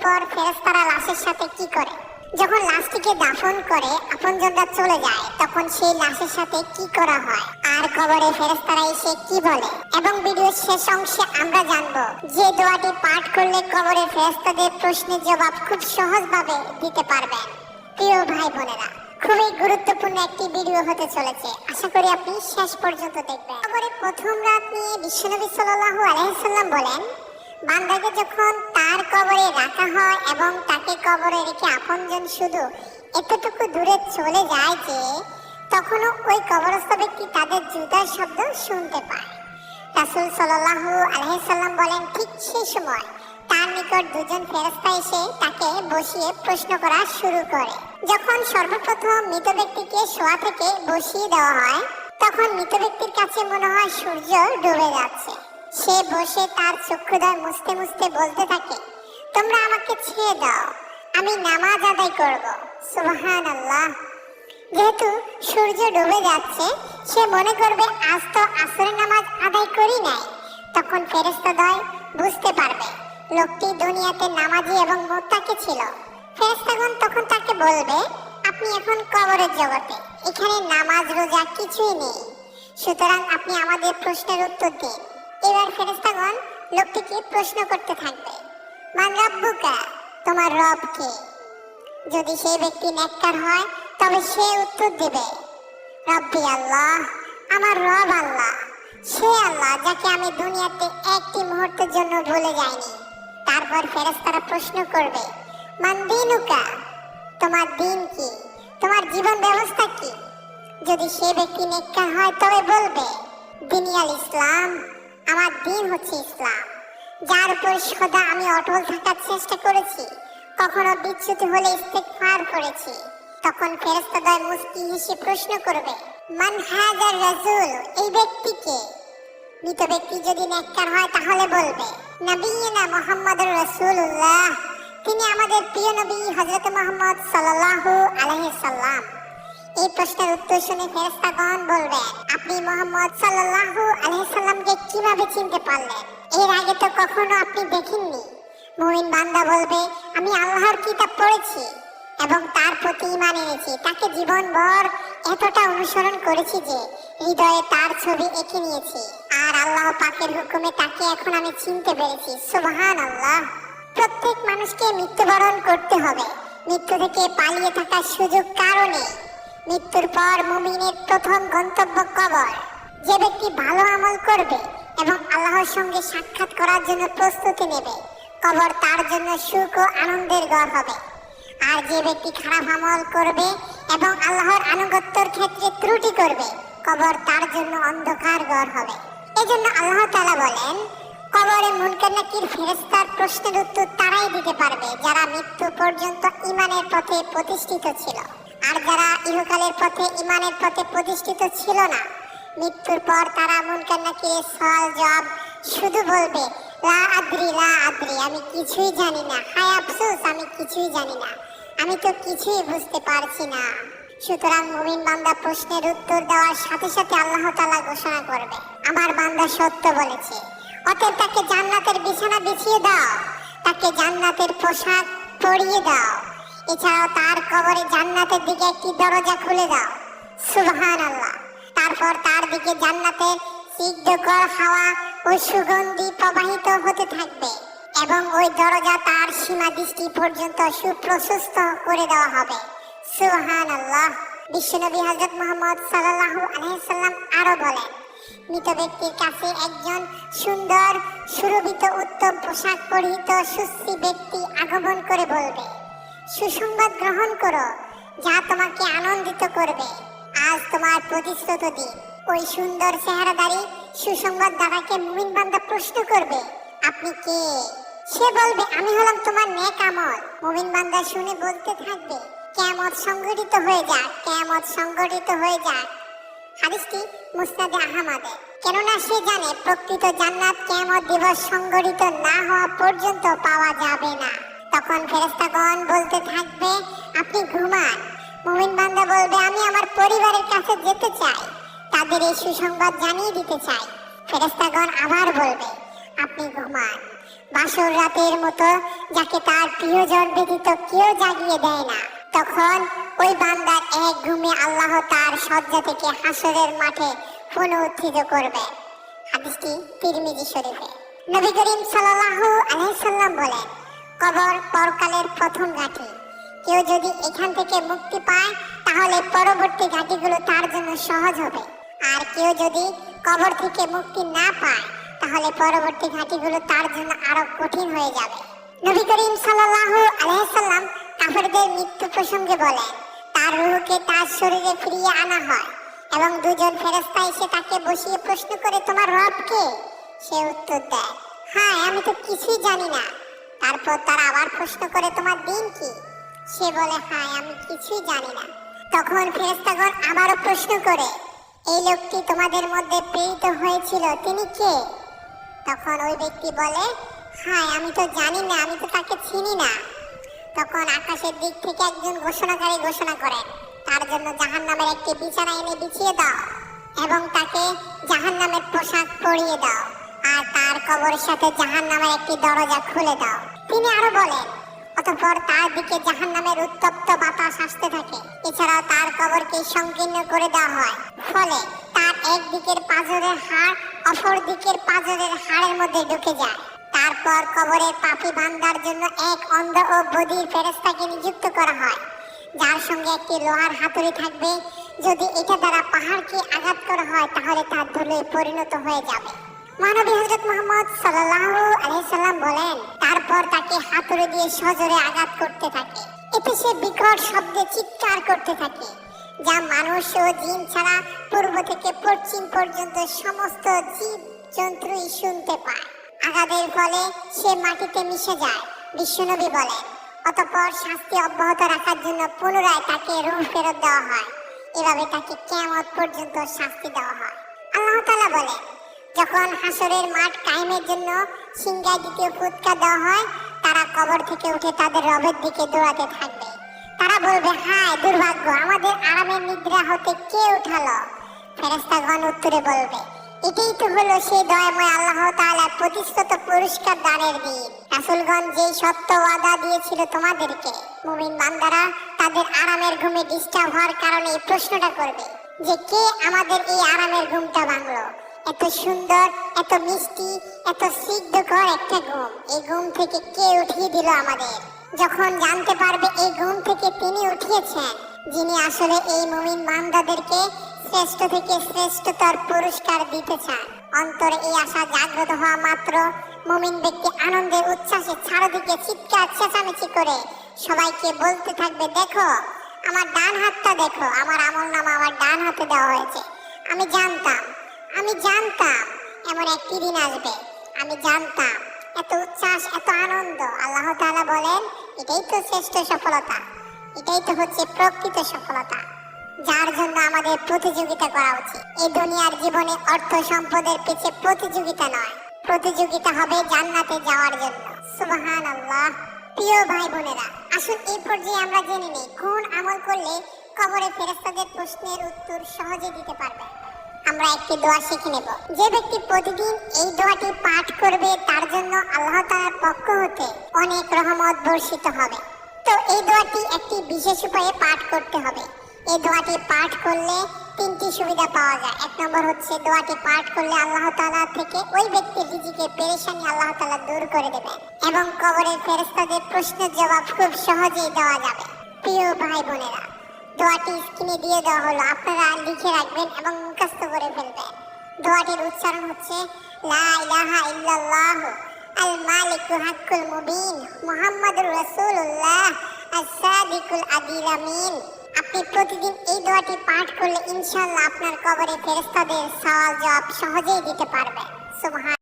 পর ফেরেশতারা লাশের সাথে কি করে? যখন লাশটিকে দাফন করে আপনজনরা চলে যায়, তখন সেই লাশের সাথে কি করা হয়, আর কবরে ফেরেশতারা এসে কি বলে। এবং ভিডিওর শেষ অংশে আমরা জানবো যে দোয়াটি পাঠ করলে কবরে ফেরেশতাদের প্রশ্নের জবাব খুব সহজভাবে দিতে পারবেন। প্রিয় ভাই বোনেরা, খুবই গুরুত্বপূর্ণ একটি ভিডিও হতে চলেছে, আশা করি আপনি শেষ পর্যন্ত দেখবেন। কবরে প্রথম রাত নিয়ে বিশ্বনবী সাল্লাল্লাহু আলাইহি সাল্লাম বলেন, বান্দাকে যখন তার কবরে রাখা হয় এবং তাকে কবরে রেখে আপনজন শুধু এতটুকু দূরে চলে যায় যে তখনও ওই কবরস্থ ব্যক্তি তাদের জুতার শব্দ শুনতে পায়। রাসূল সাল্লাল্লাহু আলাইহি সাল্লাম বলেন, ঠিক সেই সময় তার নিকট দুজন ফেরেশতা এসে তাকে বসিয়ে প্রশ্ন করা শুরু করে। যখন সর্বপ্রথম মৃত ব্যক্তিকে শোয়া থেকে বসিয়ে দেওয়া হয়, তখন মৃত ব্যক্তির কাছে মনে হয় সূর্য ডুবে যাচ্ছে। সে বসে তার চক্ষুদ্বয় মুছতে মুছতে বলতে থাকে, তোমরা আমাকে ছেড়ে দাও, আমি নামাজ আদায় করব। সুবহানাল্লাহ। যেহেতু সূর্য ডুবে যাচ্ছে, সে মনে করবে আজ তো আসরের নামাজ আদায় করি নাই। তখন ফেরেশতাদ্বয় বুঝতে পারবে লোকটি দুনিয়াতে নামাজি এবং মুত্তাকি ছিল। ফেরেশতাগণ তখন তাকে বলবে, আপনি এখন কবরের জগতে, এখানে নামাজ রোজা কিছুই নেই, সুতরাং আপনি আমাদের প্রশ্নের উত্তর দিন। এবার ফেরেশতাগণ লোকটিকে প্রশ্ন করতে থাকবে, মান রাব্বুকা, তোমার রব কে? যদি সেই ব্যক্তি নেককার হয় তবে সে উত্তর দেবে, রব্বি আল্লাহ, আমার রব আল্লাহ, সে আল্লাহ যাকে আমি দুনিয়াতে একটি মুহূর্তের জন্য ভুলে যাইনি। তারপর ফেরেশতারা প্রশ্ন করবে, মান দীনুকা, তোমার দিন কি, তোমার জীবন ব্যবস্থা কি? যদি সে ব্যক্তি নেককার হয় তবে বলবে, দিনিয়াল ইসলাম, আমার দিন হচ্ছে ইসলাম, যার উপর সদা আমি অটল থাকার চেষ্টা করেছি, কখনো বিচ্যুত হলে ইস্তেগফার করেছি। তখন ফেরেশতাদ্বয় মুস্কি হেসে প্রশ্ন করবে, মান হাযার রাসূল, এই ব্যক্তিকে? মৃত ব্যক্তি যদি নেককার হয় তাহলে বলবে, নবিয়ুনা মুহাম্মাদুর রাসূলুল্লাহ, তিনি আমাদের প্রিয় নবী হযরত মুহাম্মদ সাল্লাল্লাহু আলাইহি সাল্লাম। এই প্রশ্নের উত্তর শুনে ফেরেশতাগণ বলবেন, আপনি মুহাম্মদ সাল্লাল্লাহু আলাইহি সাল্লামকে কিভাবে চিনতে পারলেন? এর আগে তো কখনো আপনি দেখেননি। মুমিন বান্দা বলবে, আমি আল্লাহর কিতাব পড়েছি এবং তার প্রতি ঈমান এনেছি, তাকে জীবনভর এতটা অনুসরণ করেছি যে হৃদয়ে তার ছবি এঁকে নিয়েছি, আর আল্লাহ পাকের হুকুমে তাকে এখন আমি চিনতে পেরেছি। সুবহানাল্লাহ। প্রত্যেক মানুষকে মৃত্যুবরণ করতে হবে, মৃত্যু থেকে পালিয়ে থাকার সুযোগ কারো নেই। মৃত্যুর পর মুমিনের প্রথম গন্তব্য কবর। যে ব্যক্তি ভালো আমল করবে এবং আল্লাহর সঙ্গে সাক্ষাৎ করার জন্য প্রস্তুতি নেবে, কবর তার জন্য সুখ ও আনন্দের ঘর হবে। আর যে ব্যক্তি খারাপ আমল করবে এবং আল্লাহর আনুগত্যের ক্ষেত্রে ত্রুটি করবে, কবর তার জন্য অন্ধকার ঘর হবে। এজন্য আল্লাহ তাআলা বলেন, কবরে মুনকার নাকির ফেরেশতার প্রশ্নের উত্তর তারাই দিতে পারবে যারা মৃত্যু পর্যন্ত ঈমানের পথে প্রতিষ্ঠিত ছিল। আর যারা ইহকালের পথে ঈমানের পথে প্রতিষ্ঠিত ছিল না, মৃত্যুর পর তারা মুনকার নাকিরের সওয়াল জবাব শুধু বলবে, লা আদ্রি, লা আদ্রি, আমি কিছুই জানি না, হায় আফসোস, আমি কিছুই জানি না, আমি তো কিছুই বুঝতে পারছি না। সুতরাং মুমিন বান্দা প্রশ্নের উত্তর দেওয়ার সাথে সাথে আল্লাহ তাআলা ঘোষণা করবে, আমার বান্দা সত্য বলেছে, অতএব তাকে জান্নাতের বিছানা বিছিয়ে দাও, তাকে জান্নাতের পোশাক পরিয়ে দাও, এছাড়াও তার কবরে জান্নাতের দিকে একটি দরজা খুলে দাও। সুবহানাল্লাহ। তারপর তার দিকে জান্নাতের সিদ্ধকর হাওয়া ও সুগন্ধি প্রবাহিত হতে থাকবে এবং ওই দরজা তার সীমা দৃষ্টি পর্যন্ত সুপ্রশস্ত করে দেওয়া হবে। সুবহানাল্লাহ। বিশ্বনবী হযরত মুহাম্মদ সাল্লাল্লাহু আলাইহি সাল্লাম আরো বলেন, মৃত ব্যক্তির কাছে একজন সুন্দর সুরভিত উত্তম পোশাক পরিহিত সুশ্রী ব্যক্তি আগমন করে বলবে, সুসংবাদ গ্রহণ করো, যা তোমাকে আনন্দিত করবে, আজ তোমার প্রতিশ্রুত দিন। ওই সুন্দর চেহারাদারী সুসংবাদ দাতাকে মুমিন বান্দা প্রশ্ন করবে, আপনি কে? সে বলবে, আমি হলাম তোমার নেক আমল। মুমিন বান্দা শুনে বলতে থাকবে, কিয়ামত সংঘটিত হয়ে যাক, কিয়ামত সংঘটিত হয়ে যাক। হাদিসটি মুসনাদে আহমদে। কেননা সে জানে প্রকৃত জান্নাত কিয়ামত দিবস সংঘটিত না হওয়া পর্যন্ত পাওয়া যাবে না। তখন ফেরেশতাগণ বলতে থাকবে, আপনি ঘুমান। মুমিন বান্দা বলবে, আমি আমার পরিবারের কাছে যেতে চাই, তাদের এই সুসংবাদ জানিয়ে দিতে চাই। ফেরেশতাগণ আবার বলবে, আপনি ঘুমান। বাসর রাতের মতো যাকে তার প্রিয়জন ব্যতীত কেউ জাগিয়ে দেয় না, তখন ওই বান্দার এক ঘুমে আল্লাহ তার শয্যা থেকে হাসরের মাঠে পুনরুত্থিত করবে। হাদিসটি তিরমিজি শরীফে। নবী করিম সাল্লাল্লাহু আলাইহি সাল্লাম বলেন, কবর পরকালের প্রথম ঘাঁটি। কেউ যদি এখান থেকে মুক্তি পায় তাহলে পরবর্তী ঘাঁটিগুলো তার জন্য সহজ হবে, আর কেউ যদি কবর থেকে মুক্তি না পায় তাহলে পরবর্তী ঘাঁটিগুলো তার জন্য আরো কঠিন হয়ে যাবে। নবী করিম সাল্লাল্লাহু আলাইহি সাল্লাম কাফেরদের মৃত্যু প্রসঙ্গে বলেন, তার রূহকে তার শরীরে ফিরিয়ে আনা হয় এবং দুজন ফেরেশতা এসে তাকে বসিয়ে প্রশ্ন করে, তোমার রব কে? সে উত্তর দেয়, হ্যাঁ আমি তো কিছুই জানি না। তারপর তারা আবার প্রশ্ন করে, তোমার দিন কি? সে বলে, হ্যাঁ আমি কিছুই জানি না। তখন ফেরেশতাগণ আবারও প্রশ্ন করে, এই লোকটি তোমাদের মধ্যে প্রেরিত হয়েছিল তিনি কে? তখন ওই ব্যক্তি বলে, হ্যাঁ আমি তো জানি না, আমি তো তাকে চিনি না। তখন আকাশের দিক থেকে একজন ঘোষণাকারী ঘোষণা করেন, তার জন্য জাহান্নামের একটি বিছানা এনে বিছিয়ে দাও এবং তাকে জাহান্নামের পোশাক পরিয়ে দাও, আর তার কবরের সাথে জাহান্নামের একটি দরজা খুলে দাও। তিনি আরো বলেন, অতঃপর তার দিকে জাহান্নামের উত্তপ্ত বাতাস আসতে থাকে। এছাড়াও তার কবরকে সংকীর্ণ করে দেওয়া হয়, ফলে তার এক দিকের পাঁজরের হাড় অপর দিকের পাঁজরের হাড়ের মধ্যে ঢুকে যায়। তারপর কবরের পাপী বান্দার জন্য এক অন্ধ ও বধির ফেরেশতাকে নিযুক্ত করা হয়, যার সঙ্গে একটি লোহার হাতুড়ি থাকবে। যদি এটা দ্বারা পাহাড়কে আঘাত করা হয় তাহলে তা ধুলোয় পরিণত হয়ে যাবে। মহানবী হযরত মুহাম্মদ সাল্লাল্লাহু আলাইহি সাল্লাম বলেন, তারপর তাকে হাতুড়ি দিয়ে সজোরে আঘাত করতে থাকে। এতে সে বিকট শব্দে চিৎকার করতে থাকে, যা মানুষ ও জিন ছাড়া পূর্ব থেকে পশ্চিম পর্যন্ত সমস্ত জীব জন্তুই শুনতে পায়। আঘাতের ফলে সে মাটিতে মিশে যায়। বিশ্বনবী বলেন, অতঃপর শাস্তি অব্যাহত রাখার জন্য পুনরায় তাকে রূহ ফেরত দেওয়া হয়। এভাবে তাকে কিয়ামত পর্যন্ত শাস্তি দেওয়া হয়। আল্লাহ তাআলা বলেন, যখন হাসরের মাঠ কায়েমের জন্য সিংহায় দ্বিতীয় ফুৎকার দেওয়া হয়, তারা কবর থেকে উঠে তাদের রবের দিকে দৌড়াতে থাকবে। তারা বলবে, হায় দুর্ভাগ্য, আমাদের আরামের নিদ্রা হতে কে উঠালো? ফেরেশতাগণ উত্তরে বলবে, এটাই তো হলো সেই দয়াময় আল্লাহ তাআলার প্রতিশ্রুত পুরস্কার দানের দিন। রাসূলগণ যেই সত্য ওয়াদা দিয়েছিল তোমাদেরকে, মুমিন বান্দারা তাদের আরামের ঘুমে ডিস্টার্ব হওয়ার কারণে এই প্রশ্নটা করবে যে কে আমাদের এই আরামের ঘুমটা ভাঙলো? এত সুন্দর, এত মিষ্টি, এত সিদ্ধকর একটা ঘুম, এই ঘুম থেকে কে উঠিয়ে দিল আমাদের? যখন জানতে পারবে এই ঘুম থেকে তিনি উঠিয়েছেন, যিনি আসলে এই মুমিন বান্দাদেরকে শ্রেষ্ঠ থেকে শ্রেষ্ঠতর পুরস্কার দিতে চান। অন্তরে এই আশা জাগ্রত হওয়া মাত্র মুমিন ব্যক্তি আনন্দে উচ্ছ্বাসে চারদিকে চিৎকার চেঁচামেচি করে সবাইকে বলতে থাকবে, দেখো আমার ডান হাতটা দেখো, আমার আমলনামা আমার ডান হাতে দেওয়া হয়েছে। আমি জানতাম এমন একটি দিন আসবে, আমি জানতাম। এত উচ্ছ্বাস, এত আনন্দ। আল্লাহ তাআলা বলেন, এটাই তো শ্রেষ্ঠ সফলতা, এটাই তো হচ্ছে প্রকৃত সফলতা, যার জন্য আমাদের প্রতিযোগিতা করা উচিত। এই দুনিয়ার জীবনে অর্থ সম্পদের পিছে প্রতিযোগিতা নয়, প্রতিযোগিতা হবে জান্নাতে যাওয়ার জন্য। সুবহানাল্লাহ। প্রিয় ভাই বোনেরা, আসুন এই পর্যায়ে আমরা জেনে নিই কোন আমল করলে কবরে ফেরেশতাদের প্রশ্নের উত্তর সহজে দিতে পারবে। আমরা একটি দোয়া শিখে নেব। যে ব্যক্তি প্রতিদিন এই দোয়াটি পাঠ করবে তার জন্য আল্লাহ তাআলার পক্ষ হতে অনেক রহমত বর্ষিত হবে। তো এই দোয়াটি একটি বিশেষ উপায়ে পাঠ করতে হবে। এই দোয়াটি পাঠ করলে তিনটি সুবিধা পাওয়া যায়। এক নম্বর হচ্ছে, দোয়াটি পাঠ করলে আল্লাহ তাআলা থেকে ওই ব্যক্তির রিজিকের পেরেশানি আল্লাহ তাআলা দূর করে দেবেন এবং কবরের ফেরেশতাদের প্রশ্নের জবাব খুব সহজেই দেওয়া যাবে। প্রিয় ভাই বোনেরা, দোয়াটি স্ক্রিনে দিয়ে দেওয়া হলো, আপনারা লিখে রাখবেন এবং মুখস্থ করে ফেলবেন। দোয়াটির উচ্চারণ হচ্ছে, লা ইলাহা ইল্লাল্লাহ আল মালিকুল হাক্কুল মুবিন মুহাম্মাদুর রাসূলুল্লাহ আস-সাদিকুল আদিল আমিন। আপনি প্রতিদিন এই দোয়াটি পাঠ করলে ইনশাআল্লাহ আপনার কবরে ফেরেশতাদের সওয়াল জবাব সহজেই দিতে পারবেন। সুবহান